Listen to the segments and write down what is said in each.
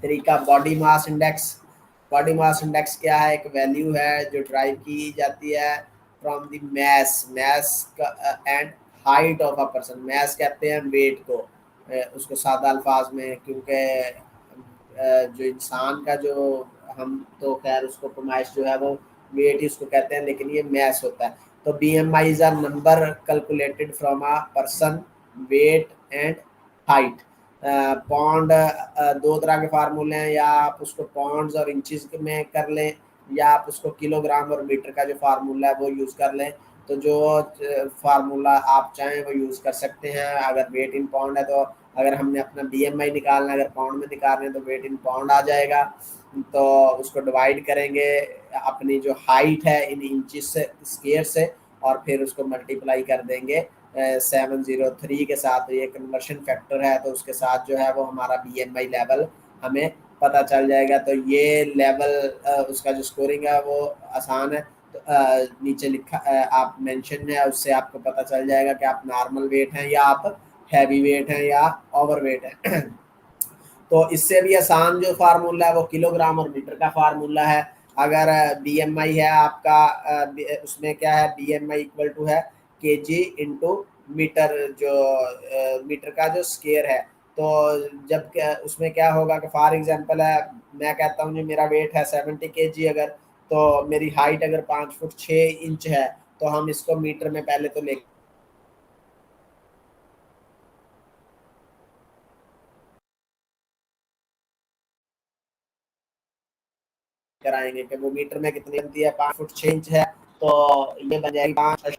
तरीका body mass index. Body mass index क्या है? एक वैल्यू है जो ड्राइव की जाती है from the mass and height of a person. Mass कहते हैं वेट को, उसको सादा अल्फाज में, क्योंकि जो इंसान का जो, हम तो खैर उसको पैमाइश जो है वो वेट ही उसको कहते हैं, लेकिन ये मैस होता है। तो BMI is a number calculated from a person weight and height. Pound, दो तरह के फार्मूले हैं, या आप उसको पौंड्स और इंचज में कर लें, या आप उसको किलोग्राम और मीटर का जो फार्मूला है वो यूज़ कर लें। तो जो फार्मूला आप चाहें वो यूज़ कर सकते हैं। अगर वेट इन पाउंड है तो अगर हमने अपना BMI निकालना है, अगर पाउंड में निकालना है तो वेट इन पाउंड आ जाएगा। तो उसको डिवाइड करेंगे अपनी जो हाइट है इन इंचज से, स्क्वायर से, और फिर उसको मल्टीप्लाई कर देंगे 703 के साथ। ये कन्वर्शन फैक्टर है, तो उसके साथ जो है वो हमारा BMI लेवल हमें पता चल जाएगा। तो ये लेवल उसका जो स्कोरिंग है वो आसान है। तो नीचे लिखा आप मेंशन है, उससे आपको पता चल जाएगा कि आप नॉर्मल वेट हैं या आप हैवी वेट हैं या ओवर वेट है। तो इससे भी आसान जो फार्मूला है वो किलोग्राम और मीटर का फार्मूला है। अगर BMI है आपका, उसमें क्या है, BMI इक्वल टू है kg इंटू मीटर, जो मीटर का जो स्केयर है। तो जब उसमें क्या होगा कि फॉर एग्जांपल है, मैं कहता हूँ जी मेरा वेट है 70 kg, अगर तो मेरी हाइट अगर 5 फुट 6 इंच है, तो हम इसको मीटर में पहले तो ले कराएंगे कि वो मीटर में कितनी बनती है। 5 फुट 6 इंच है, तो ये बन जाएगी 5।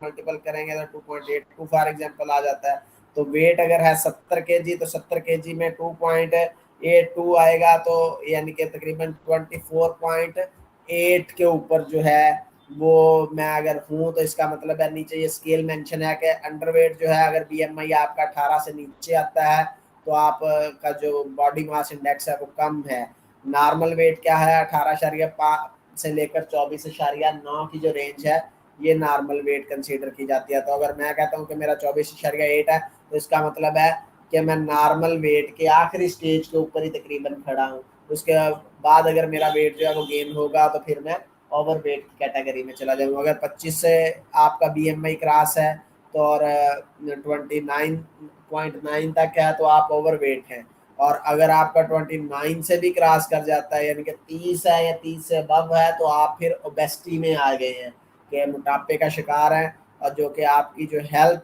मल्टीपल करेंगे तो 2.82 फॉर एग्जांपल आ जाता है। तो वेट अगर है 70 kg, तो 70 kg में 2.82 आएगा, तो यानी कि तकरीबन 24.8 के ऊपर जो है वो मैं अगर हूँ, तो इसका मतलब है नीचे ये स्केल मेंशन है कि अंडरवेट जो है, अगर BMI आपका 18 से नीचे आता है तो आप का जो बॉडी मास इंडेक्स है वो कम है। नॉर्मल वेट क्या है, 18.5 से लेकर 24.9 की जो रेंज है, ये नॉर्मल वेट कंसीडर की जाती है। तो अगर मैं कहता हूँ कि मेरा 24.8 है, तो इसका मतलब है कि मैं नॉर्मल वेट के आखिरी स्टेज के ऊपर ही तकरीबन खड़ा हूँ। उसके बाद अगर मेरा वेट जो है वो गेन होगा, तो फिर मैं ओवर वेट की कैटेगरी में चला जाऊँगा। अगर 25 से आपका BMI क्रॉस है, तो और 29.9 तक है, तो आप ओवर वेट हैं। और अगर आपका 29 से भी क्रॉस कर जाता है, यानी कि 30 है या 30 से अबव है, तो आप फिर ओबेसिटी में आ गए हैं, के मोटापे का शिकार हैं, और जो कि आपकी जो हेल्थ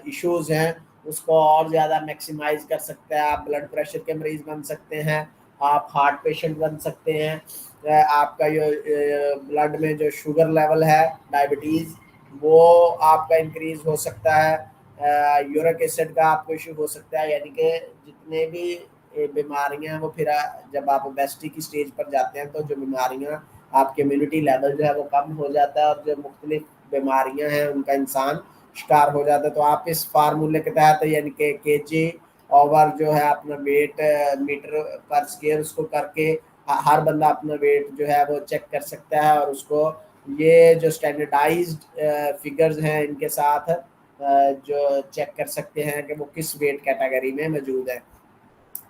इश्यूज हैं उसको और ज़्यादा मैक्सिमाइज कर सकते हैं। आप ब्लड प्रेशर के मरीज बन सकते हैं, आप हार्ट पेशेंट बन सकते हैं, आपका जो ब्लड में जो शुगर लेवल है, डायबिटीज़, वो आपका इंक्रीज हो सकता है। यूरिक एसिड का आपको इशू हो सकता है। यानी कि जितने भी बीमारियां हैं वो फिर जब आप ओबेसिटी की स्टेज पर जाते हैं, तो जो बीमारियां, आपके इम्यूनिटी लेवल जो है वो कम हो जाता है, और जो मुख्तलिफ बीमारियां हैं उनका इंसान शिकार हो जाता है। तो आप इस फार्मूले के तहत, यानी कि kg ओवर जो है अपना वेट मीटर पर स्केयर, उसको करके हर बंदा अपना वेट जो है वो चेक कर सकता है, और उसको ये जो स्टैंडर्डाइज्ड फिगर्स हैं इनके साथ जो चेक कर सकते हैं कि वो किस वेट कैटेगरी में मौजूद है।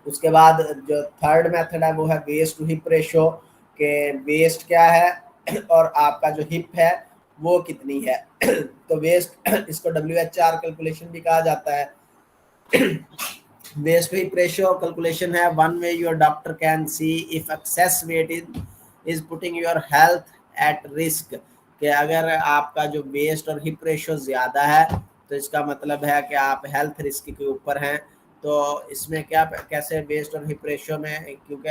उसके बाद जो थर्ड मेथड है वो है वेस्ट टू हिप रेशो, के वेस्ट क्या है और आपका जो हिप है वो कितनी है। तो वेस्ट, इसको WHR कैलकुलेशन भी कहा जाता है। Waist to hip ratio calculation है one way your doctor can see if excess weight is putting your health at risk. कि अगर आपका जो वेस्ट और हिप रेशो ज़्यादा है, तो इसका मतलब है कि आप हेल्थ रिस्क के ऊपर हैं। तो इसमें क्या, कैसे वेस्ट और हिप रेशो में, क्योंकि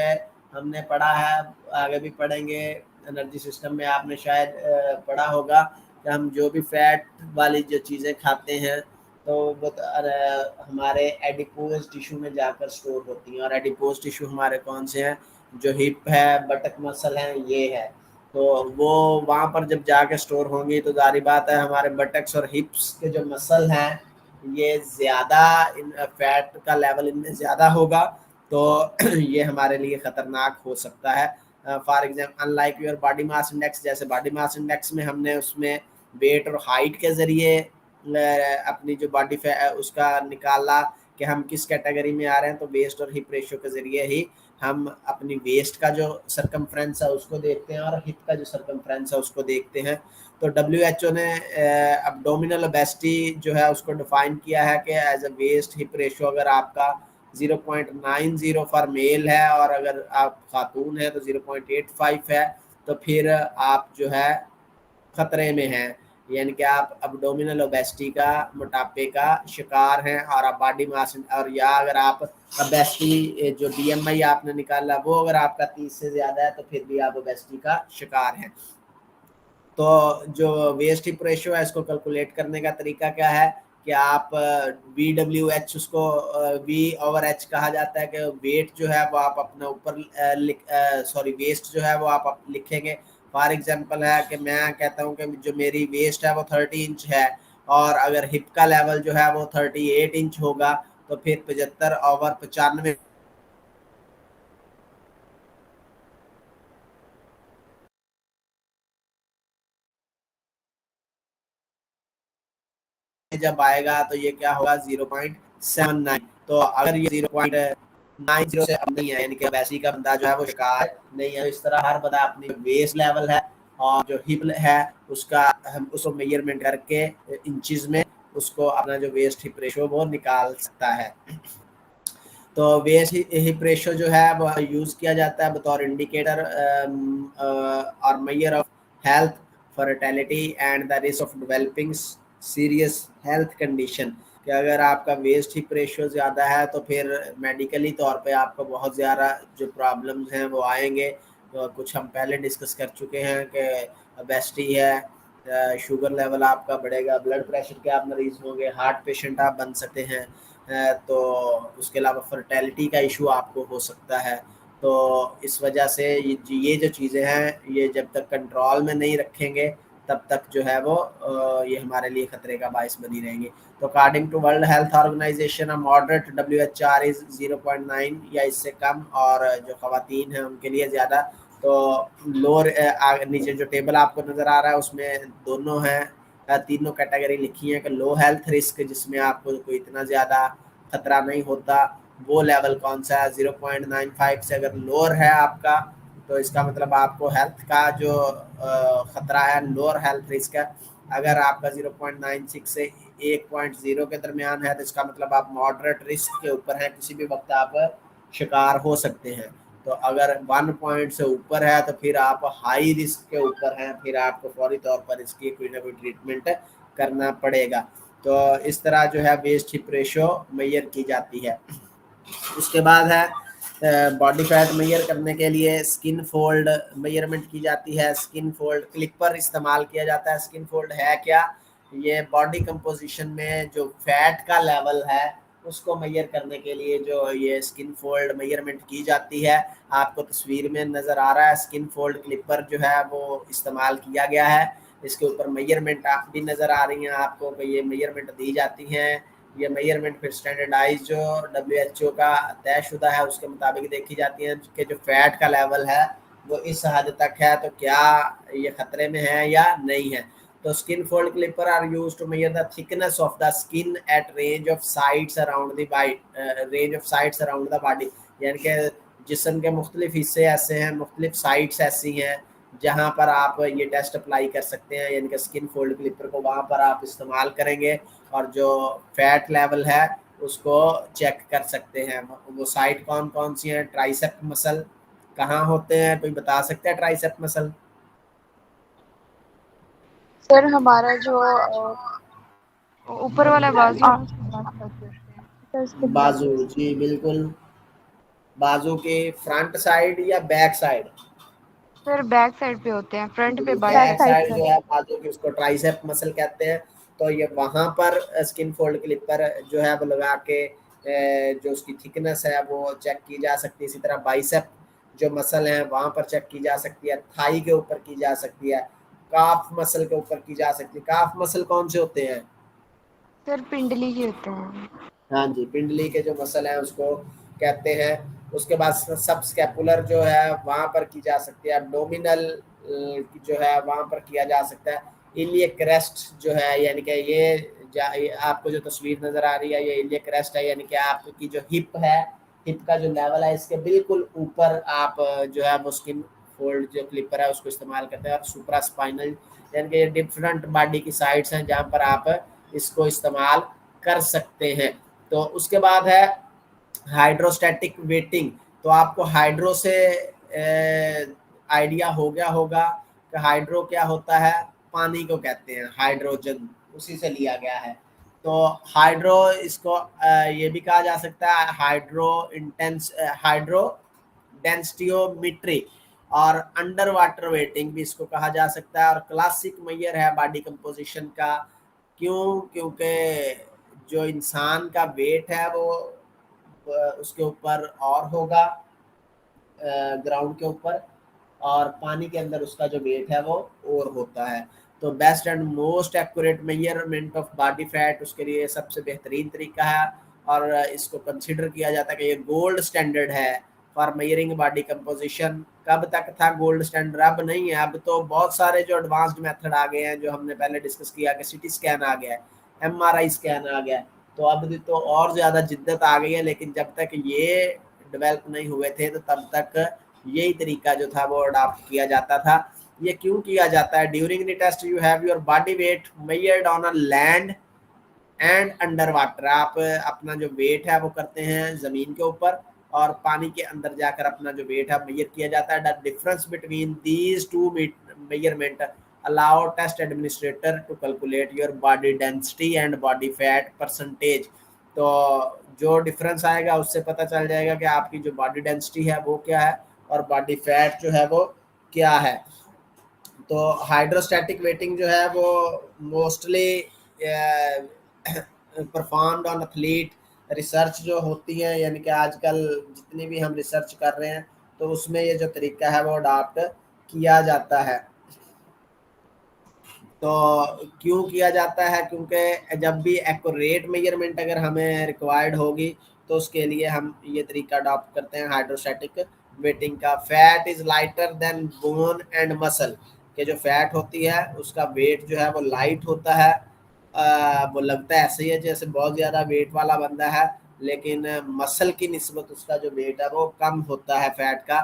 हमने पढ़ा है, आगे भी पढ़ेंगे, एनर्जी सिस्टम में आपने शायद पढ़ा होगा कि हम जो भी फैट वाली जो चीज़ें खाते हैं, तो वो हमारे एडिपोज टिश्यू में जाकर स्टोर होती हैं। और एडिपोज टिश्यू हमारे कौन से हैं, जो हिप है, बटक मसल हैं, ये है। तो वो वहाँ पर जब जाके स्टोर होंगी तो जारी बात है हमारे बटक्स और हिप्स के जो मसल हैं ये ज़्यादा इन फैट का लेवल इनमें ज़्यादा होगा, तो ये हमारे लिए ख़तरनाक हो सकता है। For example unlike your body mass index, जैसे बॉडी मास इंडेक्स में हमने उसमें वेट और हाइट के ज़रिए अपनी जो बॉडी उसका निकाला कि हम किस कैटेगरी में आ रहे हैं, तो वेस्ट और हिप रेशियो के ज़रिए ही हम अपनी वेस्ट का जो सरकमफ्रेंस है उसको देखते हैं और हिप का जो सरकमफ्रेंस है उसको देखते हैं। तो WHO ने अब्डोमिनल ओबेसिटी जो है उसको डिफाइन किया है कि as a waist hip ratio अगर आपका 0.90 फॉर मेल है और अगर आप खातून है तो 0.85 है, तो फिर आप जो है खतरे में हैं, यानी कि आप अब्डोमिनल ओबेसिटी का, मोटापे का शिकार हैं। और आप बॉडी मास और या अगर आप ओबेसिटी जो BMI आपने निकाला वो अगर आपका 30 से ज़्यादा है तो फिर भी आप ओबेसिटी का शिकार हैं। तो जो वेस्ट हिप रेशियो है इसको कैलकुलेट करने का तरीका क्या है कि आप VWH, उसको V/H कहा जाता है कि वेट जो है वो आप अपना ऊपर सॉरी वेस्ट जो है वो आप लिखेंगे। फॉर एग्जांपल है कि मैं कहता हूँ कि जो मेरी वेस्ट है वो 30 इंच है और अगर हिप का लेवल जो है वो 38 इंच होगा, तो फिर 75/95 जब आएगा तो ये क्या होगा 0.79। तो अगर ये 0.90 से अब नहीं है, यानी कि वैसी का बंदा जो है वो शिकार नहीं है। इस तरह हर बंदा अपनी वेस्ट लेवल है और जो हिप है उसका हम उसको मेजरमेंट करके इंचज में उसको अपना जो वेस्ट हिप रेशो वो निकाल सकता है। तो वेस्ट हिप रेशो जो है वो यूज़ किया जाता है बतौर इंडिकेटर और measure of health, fertility and the risk of developing serious health condition. कि अगर आपका वेस्ट हिप रेशो ज़्यादा है तो फिर मेडिकली तौर पे आपको बहुत ज़्यादा जो प्रॉब्लम्स हैं वो आएंगे। तो कुछ हम पहले डिस्कस कर चुके हैं कि ओबेसिटी है, शुगर लेवल आपका बढ़ेगा, ब्लड प्रेशर के आप मरीज होंगे, हार्ट पेशेंट आप बन सकते हैं, तो उसके अलावा फर्टिलिटी का इशू आपको हो सकता है। तो इस वजह से ये जो चीज़ें हैं ये जब तक कंट्रोल में नहीं रखेंगे तब तक जो है वो ये हमारे लिए खतरे का बायस बनी रहेंगे। तो according to world health organisation moderate WHR is 0.9 या इससे कम, और जो खवातीन हैं उनके लिए ज़्यादा। तो लोअर नीचे जो टेबल आपको नज़र आ रहा है उसमें दोनों हैं, तीनों कैटेगरी लिखी है कि लो हेल्थ रिस्क जिसमें आपको कोई इतना ज़्यादा खतरा नहीं होता, वो लेवल कौन सा है 0.95 से अगर लोअर है आपका तो इसका मतलब आपको हेल्थ का जो खतरा है लोअर हेल्थ रिस्क है। अगर आपका 0.96 से 1.0 के दरमियान है तो इसका मतलब आप मॉडरेट रिस्क के ऊपर हैं, किसी भी वक्त आप शिकार हो सकते हैं। तो अगर 1 पॉइंट से ऊपर है तो फिर आप हाई रिस्क के ऊपर हैं, फिर आपको फौरी तौर पर इसकी कोई ना कोई ट्रीटमेंट करना पड़ेगा। तो इस तरह जो है वेस्ट हिप रेशो मेजर की जाती है। उसके बाद है बॉडी फैट मेजर करने के लिए स्किन फोल्ड मेजरमेंट की जाती है। स्किन फोल्ड क्लिपर इस्तेमाल किया जाता है। स्किन फोल्ड है क्या? ये बॉडी कंपोजिशन में जो फैट का लेवल है उसको मेजर करने के लिए जो ये स्किन फोल्ड मेजरमेंट की जाती है। आपको तस्वीर में नज़र आ रहा है स्किन फोल्ड क्लिपर जो है वो इस्तेमाल किया गया है। इसके ऊपर मेजरमेंट आप भी नज़र आ रही हैं आपको कि ये मेजरमेंट दी जाती हैं। ये मेजरमेंट फिर स्टैंडर्डाइज जो WHO का तयशुदा है उसके मुताबिक देखी जाती है कि जो फैट का लेवल है वो इस हद तक है तो क्या ये खतरे में है या नहीं है। तो skin fold clipper are use to measure the thickness of the skin at range of sides around the range of sides around the body, यानी कि जिस्म के मुख्तलिफ हिस्से ऐसे हैं, मुख्तलिफ साइड्स ऐसी हैं जहाँ पर आप ये टेस्ट अप्लाई कर सकते हैं, यानी कि स्किन फोल्ड क्लिपर को वहाँ पर आप इस्तेमाल करेंगे और जो फैट लेवल है उसको चेक कर सकते हैं। वो साइट कौन कौन सी हैं? ट्राइसेप मसल कहाँ होते हैं, कोई बता सकते हैं ट्राइसेप मसल? सर हमारा जो ऊपर वाला बाजू है उसकी बात करते हैं सर, इसके बैक बाजू, जी बिल्कुल। बाजू के फ्रंट साइड या back side? Sir back side पे होते हैं, फ्रंट पे बैक बाइसेप साइड होता जो है। है बाजू की उसको ट्राइसेप मसल कहते हैं। तो ये वहाँ पर स्किन फोल्ड क्लिपर जो है वो लगा के जो उसकी थिकनेस है वो चेक की जा सकती है। इसी तरह बाइसेप जो मसल हैं वहां पर चेक की जा सकती है, थाई के ऊपर की जा सकती है, काफ मसल के ऊपर की जा सकती है। काफ मसल कौन से होते हैं? सर पिंडली के होते हैं। हाँ जी, पिंडली के जो मसल है उसको कहते हैं। उसके बाद सब स्कैपुलर जो है वहां पर की जा सकती है, एब्डोमिनल जो है वहां पर किया जा सकता है। इलियक क्रेस्ट जो है, यानी कि ये आपको जो तस्वीर नजर आ रही है ये इलियक क्रेस्ट है, यानी कि आपकी जो हिप है, हिप का जो लेवल है इसके बिल्कुल ऊपर आप जो है वो स्किन फोल्ड जो क्लिपर है उसको इस्तेमाल करते हैं। और सुप्रा स्पाइनल, यानी कि डिफरेंट बॉडी की साइड्स हैं जहाँ पर आप इसको इस्तेमाल कर सकते हैं। तो उसके बाद है हाइड्रोस्टैटिक वेटिंग। तो आपको हाइड्रो से आइडिया हो गया होगा कि हाइड्रो क्या होता है। पानी को कहते हैं हाइड्रोजन, उसी से लिया गया है। तो हाइड्रो इसको ये भी कहा जा सकता है हाइड्रो डेंसिटियोमेट्री, और अंडर वाटर वेटिंग भी इसको कहा जा सकता है। और क्लासिक मेजर है बॉडी कंपोजिशन का। क्यों? क्योंकि जो इंसान का वेट है वो उसके ऊपर और होगा ग्राउंड के ऊपर, और पानी के अंदर उसका जो वेट है वो और होता है। तो best and most accurate measurement of body fat उसके लिए सबसे बेहतरीन तरीका है, और इसको कंसिडर किया जाता है कि ये गोल्ड स्टैंडर्ड है फॉर मेजरिंग बॉडी कंपोजिशन। कब तक था गोल्ड स्टैंडर्ड? अब नहीं है। अब तो बहुत सारे जो एडवांस्ड मेथड आ गए हैं, जो हमने पहले डिस्कस किया कि सिटी स्कैन आ गया है, MRI स्कैन आ गया है। तो अब तो और ज़्यादा जिद्दत आ गई है, लेकिन जब तक ये डेवलप नहीं हुए थे तो तब तक यही तरीका जो था वो अडॉप्ट किया जाता था। ये क्यों किया जाता है? During the test you have your body weight measured on a land and under water. आप अपना जो वेट है वो करते हैं ज़मीन के ऊपर, और पानी के अंदर जाकर अपना जो वेट है मेजर किया जाता है। The difference between these two measurement allow test administrator to calculate your body density and body fat percentage. तो जो डिफरेंस आएगा उससे पता चल जाएगा कि आपकी जो बॉडी डेंसिटी है वो क्या है और बॉडी फैट जो है वो क्या है। तो हाइड्रोस्टैटिक वेटिंग जो है वो mostly performed on athlete. Research जो होती है, यानी कि आजकल जितनी भी हम रिसर्च कर रहे हैं तो उसमें ये जो तरीका है वो अडॉप्ट किया जाता है। तो क्यों किया जाता है? क्योंकि जब भी एक्यूरेट मेजरमेंट अगर हमें रिक्वायर्ड होगी तो उसके लिए हम ये तरीका अडॉप्ट करते हैं हाइड्रोस्टैटिक वेटिंग का। Fat is lighter than bone and muscle, के जो फैट होती है उसका वेट जो है वो लाइट होता है। वो लगता है ऐसे ही है जैसे बहुत ज़्यादा वेट वाला बंदा है, लेकिन मसल की निस्बत उसका जो वेट है वो कम होता है फैट का।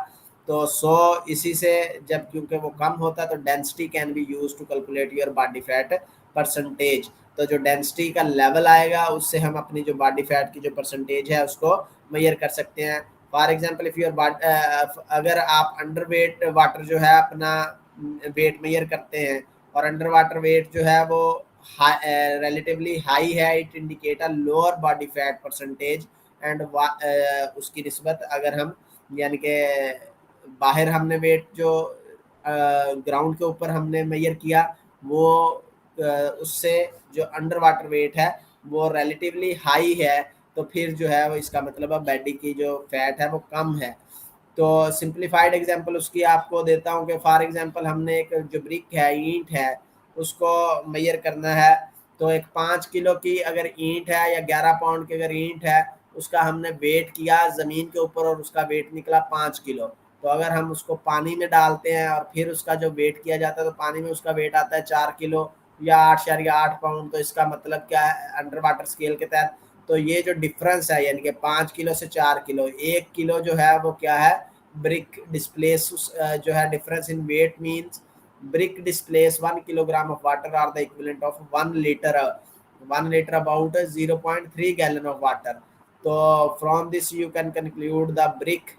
तो इसी से जब क्योंकि वो कम होता है तो density can be use to calculate your body fat percentage. तो जो डेंसिटी का लेवल आएगा उससे हम अपनी जो बॉडी फैट की जो परसेंटेज है उसको मेजर कर सकते हैं। फॉर एग्जांपल इफ योर अगर आप अंडर वेट वाटर जो है अपना वेट मेजर करते हैं और अंडर वाटर वेट जो है वो relatively हाई है, it indicate a lower body fat percentage. And उसकी निस्बत अगर हम, यानी कि बाहर हमने वेट जो ग्राउंड के ऊपर हमने मेजर किया वो उससे जो अंडर वाटर वेट है वो रिलेटिवली हाई है, तो फिर जो है वो इसका मतलब है बॉडी की जो फैट है वो कम है। तो सिंप्लीफाइड एग्जांपल उसकी आपको देता हूँ कि फॉर एग्जांपल हमने एक जो ब्रिक है, ईंट है, उसको मेजर करना है। तो एक 5 किलो की अगर ईंट है या 11 पाउंड की अगर ईंट है, उसका हमने वेट किया ज़मीन के ऊपर और उसका वेट निकला 5 किलो। तो अगर हम उसको पानी में डालते हैं और फिर उसका जो वेट किया जाता है तो पानी में उसका वेट आता है 4 किलो या 8.8 पाउंड। तो इसका मतलब क्या है अंडर वाटर स्केल के तहत? तो ये जो डिफरेंस है यानी कि 5 किलो से 4 किलो, 1 किलो जो है वो क्या है? ब्रिक डिस्प्लेस जो है difference in weight means brick displace 1 kilogram of water or the equivalent of 1 liter about 0.3 gallon of water. So from this you can conclude the brick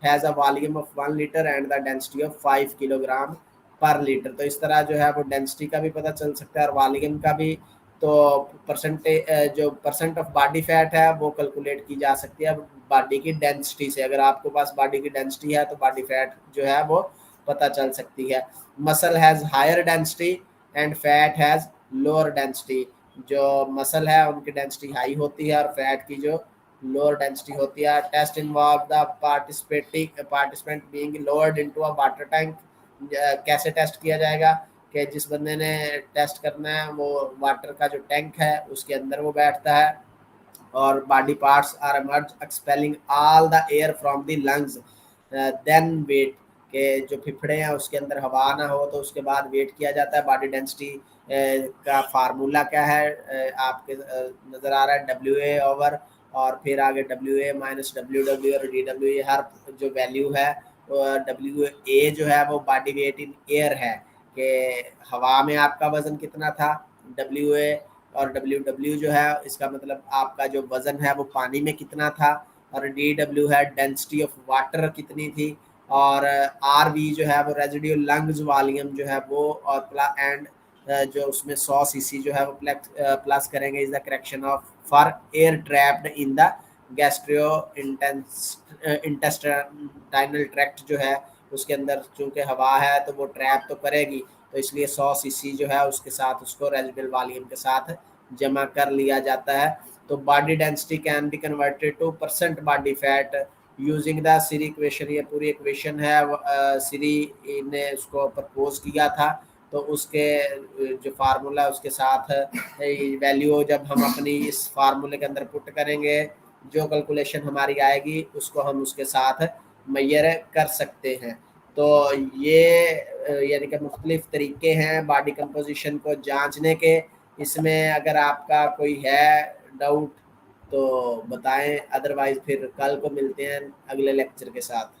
has a volume of 1 liter and the density of 5 kilogram per liter. तो इस तरह जो है वो density का भी पता चल सकता है और वॉल्यूम का भी। तो परसेंटेज जो परसेंट ऑफ बॉडी फैट है वो कैलकुलेट की जा सकती है बॉडी की डेंसिटी से। अगर आपके पास बॉडी की डेंसिटी है तो बॉडी फैट जो है वो पता चल सकती है। Muscle has higher density and fat has lower density. जो मसल है उनकी डेंसिटी हाई होती है और फैट की जो लोअर डेंसिटी होती है। Test involve the participant being lowered into a water tank. कैसे टेस्ट किया जाएगा कि जिस बंदे ने टेस्ट करना है वो वाटर का जो टैंक है उसके अंदर वो बैठता है, और body parts are emerge expelling all the air from the lungs, then weight के जो फिफड़े हैं उसके अंदर हवा ना हो तो उसके बाद वेट किया जाता है। बॉडी डेंसिटी का फार्मूला क्या है, आपके नज़र आ रहा है डब्ल्यू ए ओवर, और फिर आगे W A minus W W और डी डब्ल्यू ए, हर जो वैल्यू है डब्ल्यू ए जो है वो बॉडी वेट इन एयर है कि हवा में आपका वजन कितना था, डब्ल्यू ए, और डब्ल्यू डब्ल्यू जो है इसका मतलब आपका जो वजन है वो पानी में कितना था, और डी डब्ल्यू है डेंसिटी ऑफ वाटर कितनी थी, और आर वी जो है वो रेजिडियल लंग्स वॉल्यूम जो है वो, और एंड जो उसमें 100 सीसी जो है वो प्लस करेंगे is the correction of for air trapped in the gastro intestinal tract जो है उसके अंदर चूंकि हवा है तो वो ट्रैप तो करेगी, तो इसलिए 100 सीसी जो है उसके साथ उसको रेजिडुअल वॉल्यूम के साथ जमा कर लिया जाता है। तो body density can be converted to percent body fat using the Siri equation. ये पूरी इक्वेशन है, सीरी ने उसको प्रपोज किया था, तो उसके जो फार्मूला उसके साथ वैल्यू जब हम अपनी इस फार्मूले के अंदर पुट करेंगे, जो कैलकुलेशन हमारी आएगी उसको हम उसके साथ मैयर कर सकते हैं। तो ये यानी कि मुख्तलिफ तरीके हैं बॉडी कंपोजिशन को जांचने के। इसमें अगर आपका कोई है डाउट तो बताएं, अदरवाइज फिर कल को मिलते हैं अगले लेक्चर के साथ।